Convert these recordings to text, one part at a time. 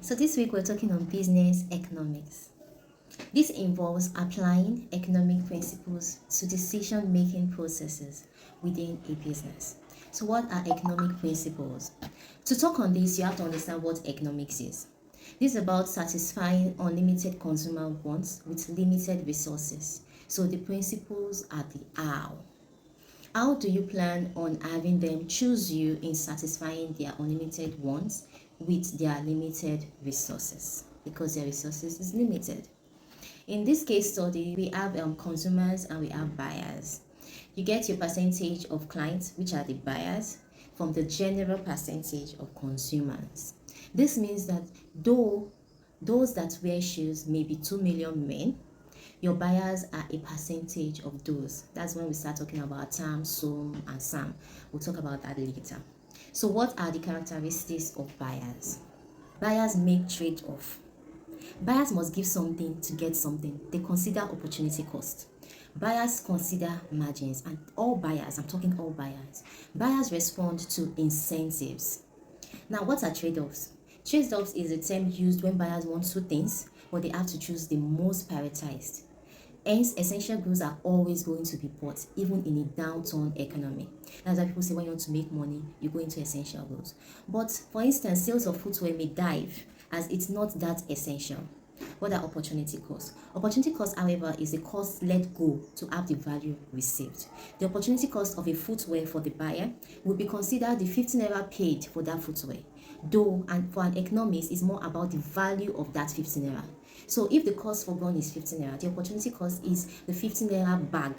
So this week we're talking on business economics. This involves applying economic principles to decision-making processes within a business. So what are economic principles? To talk on this, you have to understand what economics is. This is about satisfying unlimited consumer wants with limited resources. So the principles are the how. How do you plan on having them choose you in satisfying their unlimited wants with their limited resources? Because their resources is limited. In this case study, we have consumers and we have buyers. You get your percentage of clients, which are the buyers, from the general percentage of consumers. This means that though those that wear shoes may be 2 million men, your buyers are a percentage of those. That's when we start talking about TAM, SOM, and SAM. We'll talk about that later. So what are the characteristics of buyers? Buyers make trade-off. Buyers must give something to get something. They consider opportunity cost. Buyers consider margins, and all buyers, I'm talking all buyers respond to incentives. Now, what are trade-offs? Trade-offs is a term used when buyers want two things, but they have to choose the most prioritized. Hence, essential goods are always going to be bought, even in a downturn economy. That's why people say when you want to make money, you go into essential goods. But for instance, sales of footwear may dive as it's not that essential. What are opportunity costs? Opportunity cost, however, is the cost let go to have the value received. The opportunity cost of a footwear for the buyer will be considered the 15 naira paid for that footwear. Though, and for an economist, it's more about the value of that 15 naira. So if the cost foregone is 15 naira, the opportunity cost is the 15 naira bag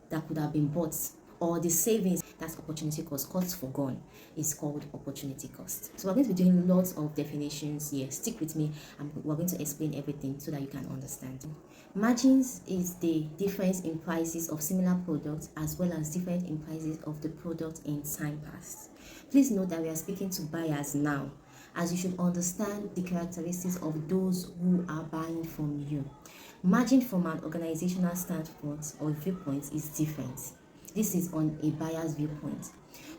that could have been bought, or the savings. That's opportunity cost. Cost foregone is called opportunity cost. So we're going to be doing lots of definitions here. Stick with me, and we're going to explain everything so that you can understand. Margins is the difference in prices of similar products as well as difference in prices of the product in time past. Please note that we are speaking to buyers now, as you should understand the characteristics of those who are buying from you. Margin from an organizational standpoint or viewpoint is different. This is on a buyer's viewpoint.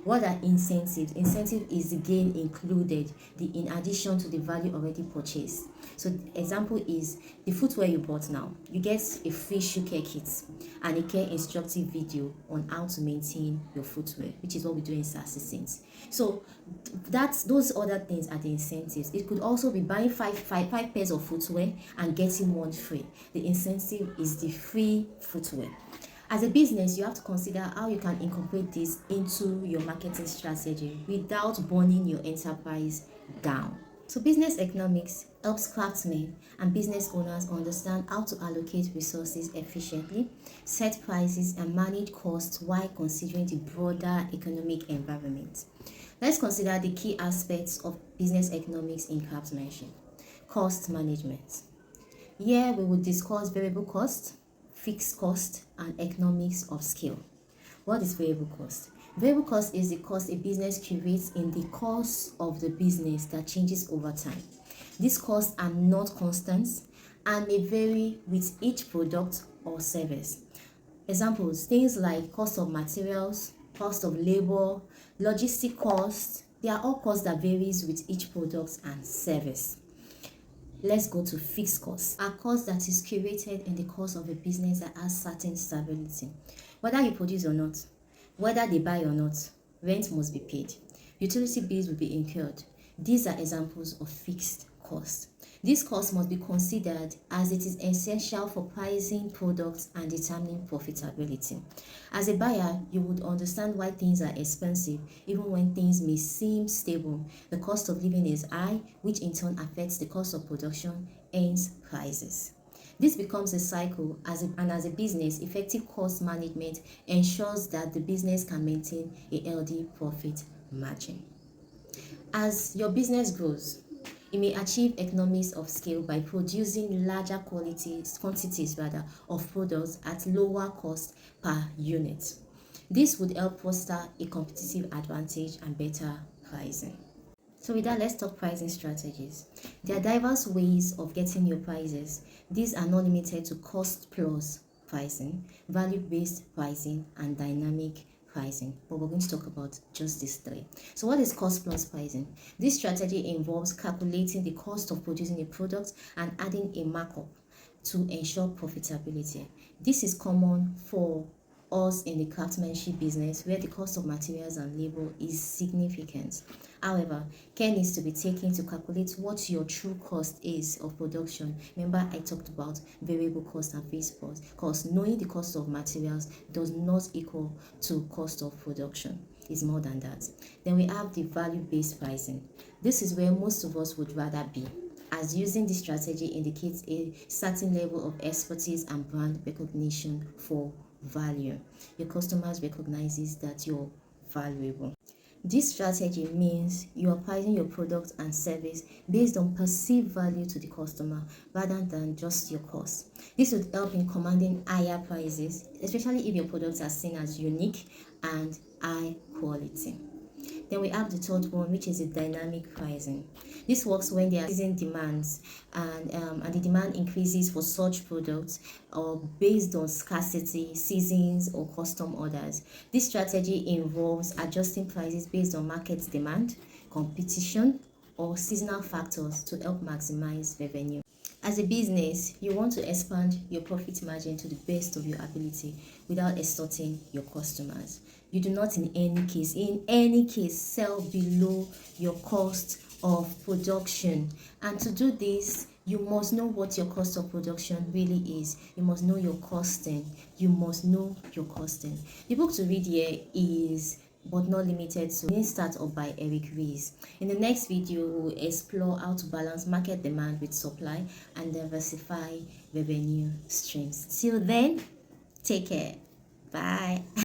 What are incentives? Incentive is the gain included, in addition to the value already purchased. So example is the footwear you bought now. You get a free shoe care kit and a care instructive video on how to maintain your footwear, which is what we do in SASS. So those other things are the incentives. It could also be buying five pairs of footwear and getting one free. The incentive is the free footwear. As a business, you have to consider how you can incorporate this into your marketing strategy without burning your enterprise down. So business economics helps craftsmen and business owners understand how to allocate resources efficiently, set prices, and manage costs while considering the broader economic environment. Let's consider the key aspects of business economics in craftsmanship. Cost management. Here we will discuss variable cost, fixed cost, and economics of scale. What is variable cost? Variable cost is the cost a business creates in the course of the business that changes over time. These costs are not constant and may vary with each product or service. Examples, things like cost of materials, cost of labor, logistic costs, they are all costs that varies with each product and service. Let's go to fixed costs. A cost that is created in the course of a business that has certain stability. Whether you produce or not, whether they buy or not, rent must be paid. Utility bills will be incurred. These are examples of fixed costs. These costs must be considered as it is essential for pricing products and determining profitability. As a buyer, you would understand why things are expensive even when things may seem stable. The cost of living is high, which in turn affects the cost of production, hence prices. This becomes a cycle, and as a business, effective cost management ensures that the business can maintain a healthy profit margin. As your business grows, you may achieve economies of scale by producing larger quantities of products at lower cost per unit. This would help foster a competitive advantage and better pricing. So with that, let's talk pricing strategies. There are diverse ways of getting your prices. These are not limited to cost plus pricing, value-based pricing, and dynamic pricing, but we're going to talk about just these three. So what is cost plus pricing? This strategy involves calculating the cost of producing a product and adding a markup to ensure profitability. This is common for us in the craftsmanship business where the cost of materials and labor is significant. However, care needs to be taken to calculate what your true cost is of production. Remember, I talked about variable cost and fixed cost. Knowing the cost of materials does not equal to cost of production. It's more than that. Then we have the value-based pricing. This is where most of us would rather be, as using this strategy indicates a certain level of expertise and brand recognition for value. Your customers recognizes that you're valuable. This strategy means you are pricing your product and service based on perceived value to the customer rather than just your cost. This would help in commanding higher prices, especially if your products are seen as unique and high quality. Then we have the third one, which is the dynamic pricing. This works when there are season demands and the demand increases for such products or based on scarcity, seasons, or custom orders. This strategy involves adjusting prices based on market demand, competition, or seasonal factors to help maximize revenue. As a business, you want to expand your profit margin to the best of your ability without extorting your customers. You do not in any case, sell below your cost of production. And to do this, you must know what your cost of production really is. You must know your costing. You must know your costing. The book to read here is But Not Limited to Lean Startup by Eric Ries. In the next video, we'll explore how to balance market demand with supply and diversify revenue streams. Till then, take care. Bye.